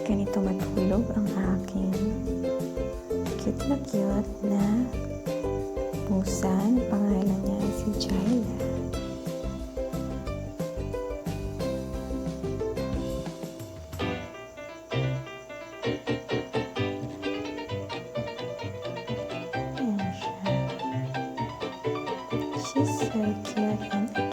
ganito matulog ang aking cute na pusa. Pangalan niya ay si Jayla. Ayan siya. She's so cute and